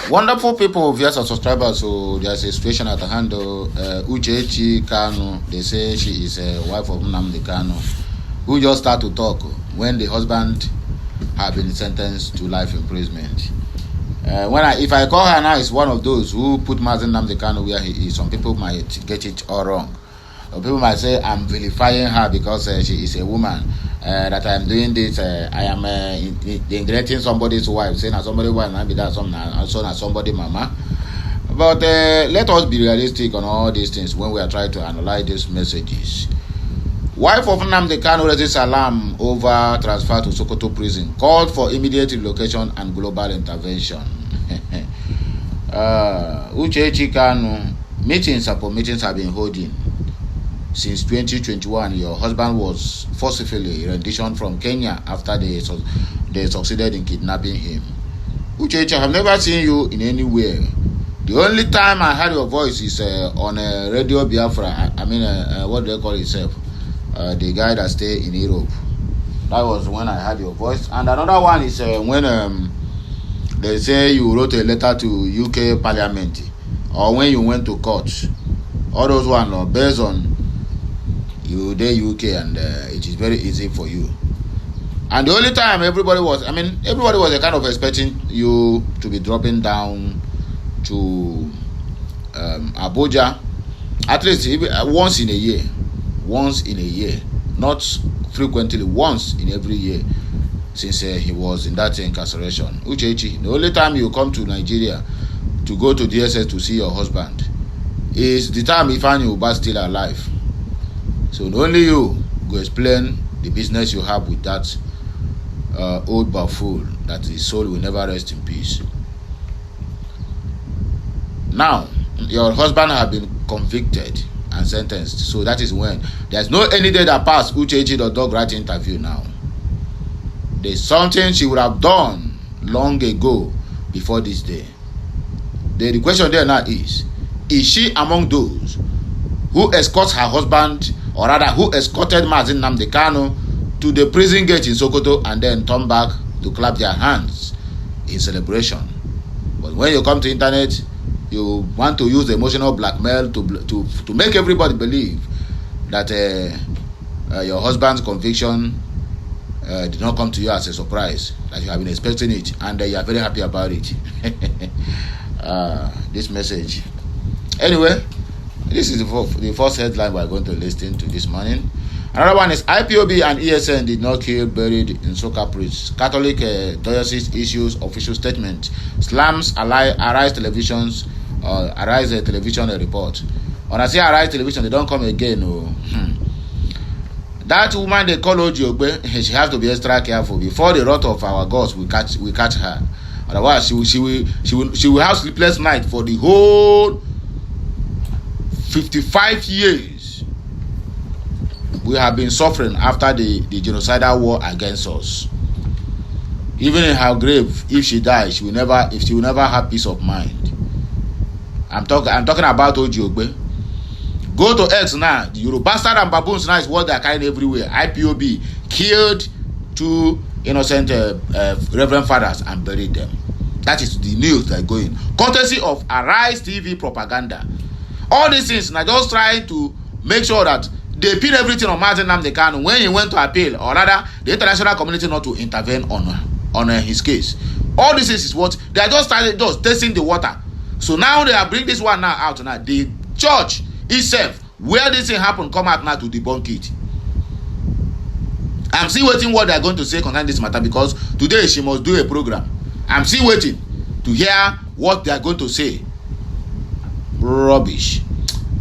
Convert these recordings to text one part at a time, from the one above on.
Wonderful people, viewers and subscribers. So there's a situation at hand. Uchechi Kanu, they say she is a wife of Nnamdi Kanu, who just start to talk when the husband have been sentenced to life imprisonment. If I call her now, it's one of those who put Mazen Nnamdi Kanu where he is. Some people might get it all wrong. Some people might say I'm vilifying her because she is a woman. That I'm doing this, I am neglecting somebody's wife, saying that somebody's wife might be that son as somebody mama. But let us be realistic on all these things when we are trying to analyze these messages. Wife of Nnamdi Kanu raises alarm over transfer to Sokoto prison, called for immediate relocation and global intervention. Uchechi Kanu, meetings have been holding. Since 2021, your husband was forcibly renditioned from Kenya after they succeeded in kidnapping him. Uchechi, I have never seen you in anywhere. The only time I heard your voice is on Radio Biafra. What do they call itself? The guy that stay in Europe. That was when I heard your voice. And another one is when they say you wrote a letter to UK Parliament, or when you went to court. All those ones based on you there UK, and it is very easy for you. And the only time everybody was kind of expecting you to be dropping down to Abuja, at least once in a year, not frequently, once in every year, since he was in that incarceration. Uchechi, the only time you come to Nigeria to go to DSS to see your husband is the time you find your husband still alive. So only you go explain the business you have with that old buffoon that his soul will never rest in peace. Now, your husband have been convicted and sentenced. So that is when. There's no any day that passed Uchechi the dog right interview now. There's something she would have done long ago before this day. The question there now is she among those who escorts her husband, or rather who escorted Mazen Nnamdi Kanu to the prison gate in Sokoto and then turn back to clap their hands in celebration? But when you come to internet, you want to use emotional blackmail to make everybody believe that your husband's conviction did not come to you as a surprise, that you have been expecting it, and you are very happy about it. This message. Anyway, this is the first headline we are going to listen to this morning. Another one is IPOB and ESN did not kill buried in Soka priest. Catholic diocese issues official statement. Slams Arise Television's Arise Television report. When I say Arise Television, they don't come again. That woman they call Ojiogbe, she has to be extra careful before the wrath of our gods will catch her. Otherwise, she will have sleepless night for the whole 55 years we have been suffering after the genocidal war against us. Even in her grave, if she dies, she will never have peace of mind. I'm talking about Ojiogbe. Go to X now. The Yoruba bastard and baboons now is what they are carrying everywhere. IPOB killed 2 innocent reverend fathers and buried them. That is the news that are going. Courtesy of Arise TV propaganda. All these things now just trying to make sure that they pin everything on Mazen Nnamdi Kanu when he went to appeal, or rather the international community not to intervene on his case. All this is what they are just testing the water. So now they are bringing this one now out now. The church itself, where this thing happened, come out now to debunk it. I'm still waiting what they are going to say concerning this matter, because today she must do a program. I'm still waiting to hear what they are going to say. Rubbish.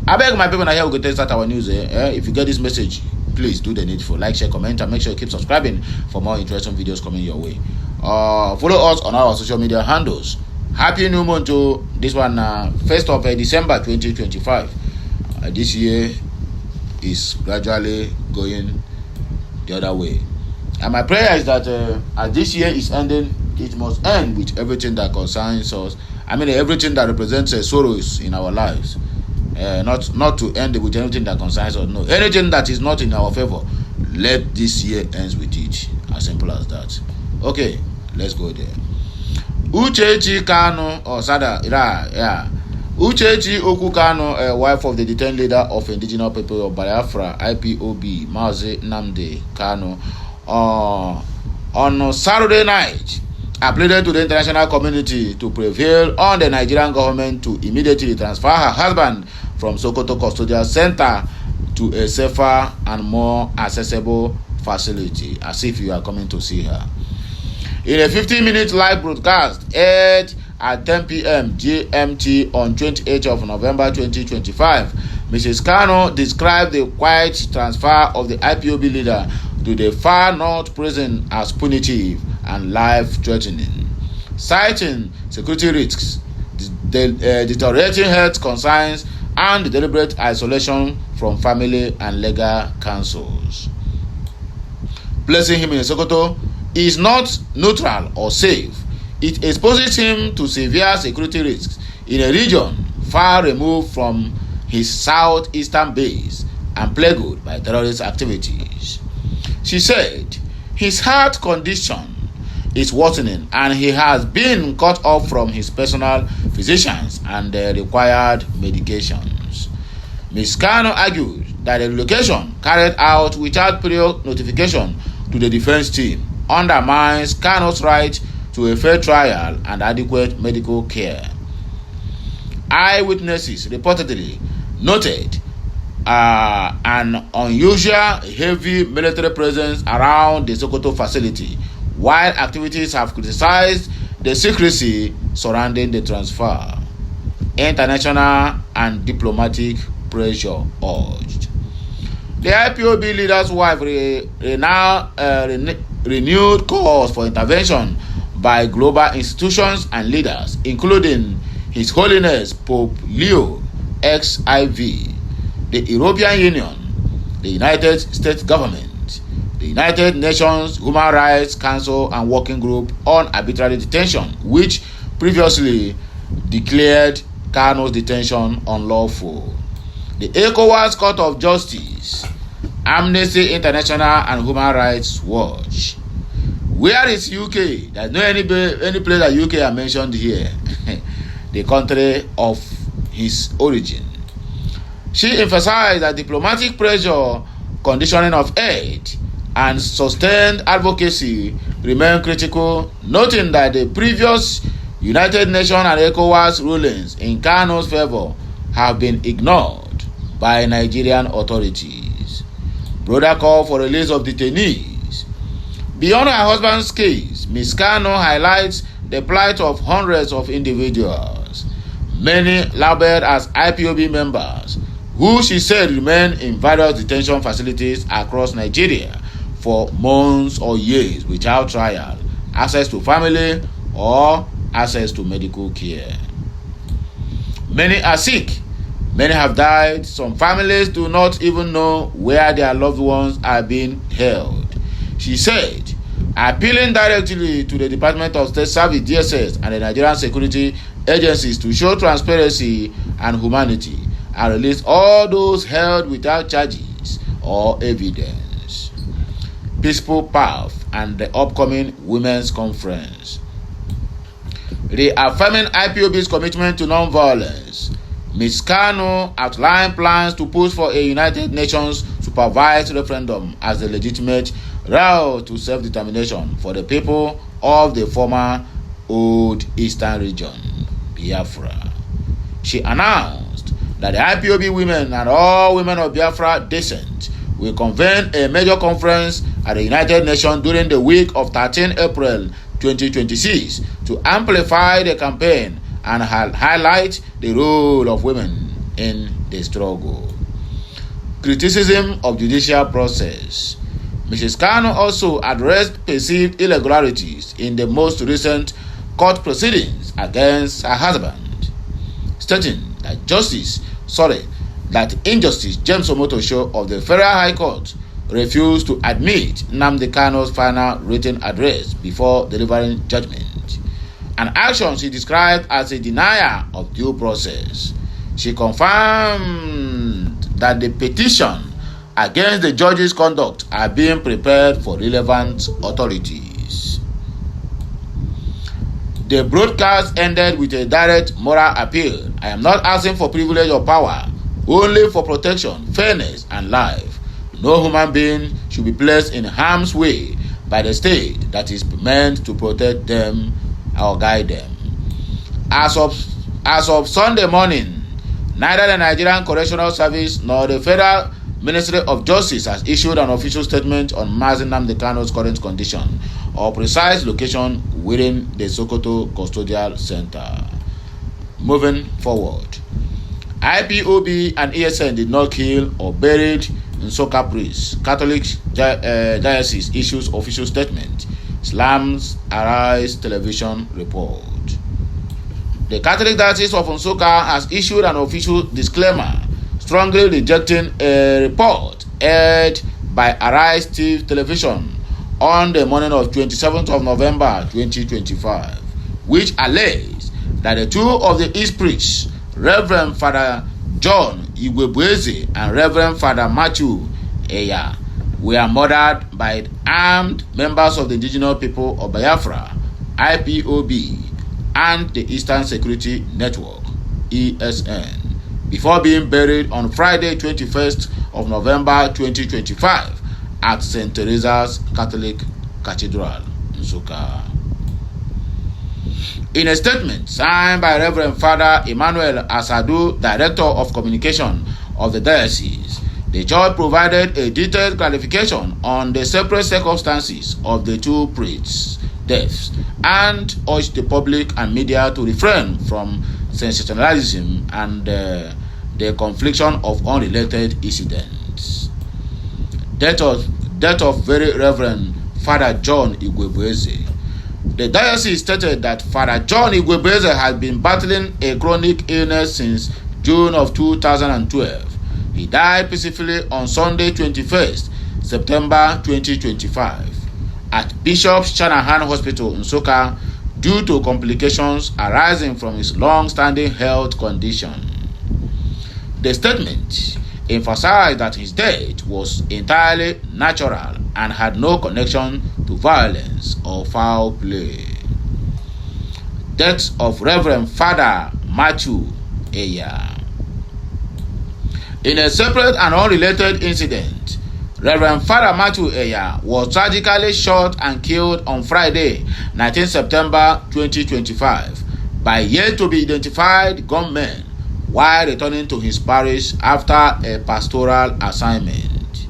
I beg my people now, here we go to start our news. If you get this message, please do the needful. Like, share, comment, and make sure you keep subscribing for more interesting videos coming your way. Follow us on our social media handles. Happy new month to this one, 1st of December 2025. This year is gradually going the other way. And my prayer is that as this year is ending, it must end with everything that concerns us. Everything that represents sorrows in our lives. Not to end with anything that concerns us. No, anything that is not in our favor, let this year ends with it. As simple as that. Okay, let's go there. Uchechi Kanu, or Sada, yeah. Uchechi Kanu, a wife of the detained leader of indigenous people of Biafra, IPOB, Nnamdi Kanu, on Saturday night, pleaded to the international community to prevail on the Nigerian government to immediately transfer her husband from Sokoto Custodial Center to a safer and more accessible facility, as if you are coming to see her. In a 15-minute live broadcast aired at 10 p.m. GMT on 28th of November 2025, Mrs. Kanu described the quiet transfer of the IPOB leader to the far north prison as punitive and life-threatening, citing security risks, deteriorating health concerns, and deliberate isolation from family and legal counsels. Placing him in Sokoto is not neutral or safe. It exposes him to severe security risks in a region far removed from his southeastern base and plagued by terrorist activities. She said his heart condition is worsening and he has been cut off from his personal physicians and the required medications. Ms. Kanu argued that the relocation carried out without prior notification to the defense team undermines Kanu's right to a fair trial and adequate medical care. Eyewitnesses reportedly noted an unusual heavy military presence around the Sokoto facility, while activities have criticized the secrecy surrounding the transfer. International and diplomatic pressure urged. The IPOB leader's wife renewed calls for intervention by global institutions and leaders, including His Holiness Pope Leo XIV, the European Union, the United States government, the United Nations Human Rights Council and Working Group on Arbitrary Detention, which previously declared Kanu's detention unlawful, the ECOWAS Court of Justice, Amnesty International and Human Rights Watch. Where is UK? There's no any place that UK are mentioned here, the country of his origin. She emphasized that diplomatic pressure, conditioning of aid, and sustained advocacy remain critical, noting that the previous United Nations and ECOWAS rulings in Kanu's favor have been ignored by Nigerian authorities. Broader call for release of detainees. Beyond her husband's case, Ms. Kanu highlights the plight of hundreds of individuals, many labeled as IPOB members, who she said remain in various detention facilities across Nigeria for months or years without trial, access to family, or access to medical care. Many are sick. Many have died. Some families do not even know where their loved ones are being held. She said, appealing directly to the Department of State Service (DSS) and the Nigerian security agencies to show transparency and humanity and release all those held without charges or evidence. Peaceful Path and the upcoming Women's Conference. Reaffirming IPOB's commitment to non-violence, Ms. Kanu outlined plans to push for a United Nations supervised referendum as the legitimate route to self-determination for the people of the former Old Eastern region, Biafra. She announced that the IPOB women and all women of Biafra descent will convene a major conference at the United Nations during the week of 13 April 2026 to amplify the campaign and highlight the role of women in the struggle. Criticism of judicial process. Mrs. Kanu also addressed perceived irregularities in the most recent court proceedings against her husband, stating that Injustice James Omotosho of the Federal High Court refused to admit Nnamdi Kanu's final written address before delivering judgment, an action she described as a denial of due process. She confirmed that the petition against the judge's conduct are being prepared for relevant authorities. The broadcast ended with a direct moral appeal. I am not asking for privilege or power, only for protection, fairness, and life. No human being should be placed in harm's way by the state that is meant to protect them or guide them. As of Sunday morning, neither the Nigerian Correctional Service nor the Federal Ministry of Justice has issued an official statement on Nnamdi Kanu's current condition or precise location within the Sokoto Custodial Center. Moving forward, IPOB and ESN did not kill or buried Nsukka priest. Catholic Diocese issues official statement. Islam's Arise television report. The Catholic Diocese of Nsukka has issued an official disclaimer strongly rejecting a report aired by Arise TV television on the morning of 27th of November 2025, which alleged that the two of the East priests, Reverend Father John Igwebueze and Reverend Father Matthew Eya, were murdered by armed members of the indigenous people of Biafra, IPOB, and the Eastern Security Network, ESN, before being buried on Friday, 21st of November 2025 at St. Teresa's Catholic Cathedral, Nsukka. In a statement signed by Reverend Father Emmanuel Asadu, Director of Communication of the Diocese, the church provided a detailed clarification on the separate circumstances of the two priests' deaths and urged the public and media to refrain from sensationalism and the confliction of unrelated incidents. Death of Very Reverend Father John Igwebueze. The diocese stated that Father John Igwebueze had been battling a chronic illness since June of 2012. He died peacefully on Sunday, 21st September 2025 at Bishop's Shanahan Hospital in Nsukka due to complications arising from his long-standing health condition. The statement emphasized that his death was entirely natural and had no connection to violence or foul play. Death of Reverend Father Matthew Eya. In a separate and unrelated incident, Reverend Father Matthew Eya was tragically shot and killed on Friday, 19 September 2025 by yet-to-be-identified gunmen while returning to his parish after a pastoral assignment.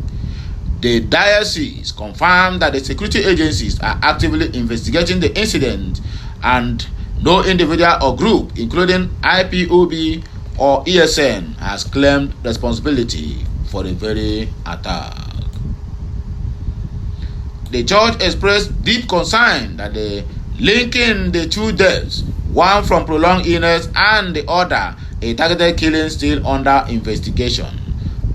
The diocese confirmed that the security agencies are actively investigating the incident and no individual or group, including IPOB or ESN, has claimed responsibility for the very attack. The church expressed deep concern that linking the two deaths, one from prolonged illness and the other a targeted killing still under investigation,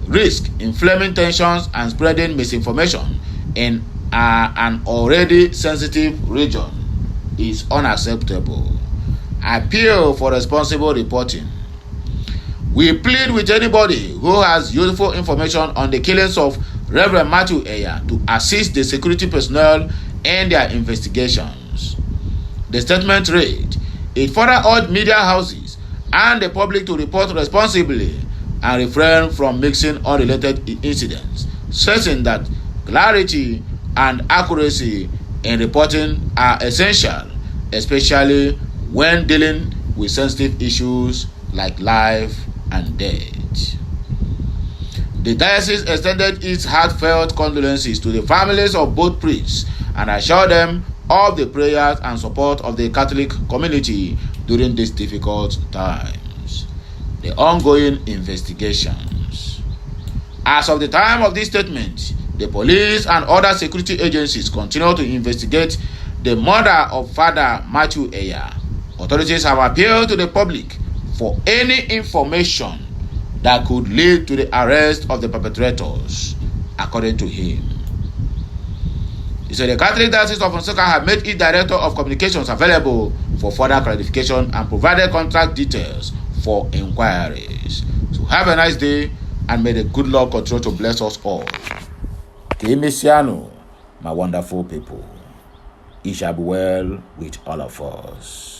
risk inflaming tensions and spreading misinformation in an already sensitive region is unacceptable. Appeal for responsible reporting. We plead with anybody who has useful information on the killings of Reverend Matthew Eya to assist the security personnel in their investigations. The statement read, it further urged media houses and the public to report responsibly and refrain from mixing unrelated incidents, stressing that clarity and accuracy in reporting are essential, especially when dealing with sensitive issues like life and death. The diocese extended its heartfelt condolences to the families of both priests and assured them of the prayers and support of the Catholic community during these difficult times. The ongoing investigations. As of the time of this statement, the police and other security agencies continue to investigate the murder of Father Matthew Eya. Authorities have appealed to the public for any information that could lead to the arrest of the perpetrators, according to him. He said the Catholic Diocese of Nsukka have made its Director of Communications available for further clarification and provided contact details for inquiries. So have a nice day and may the good Lord continue to bless us all. Kimisiano, my wonderful people. it shall be well with all of us.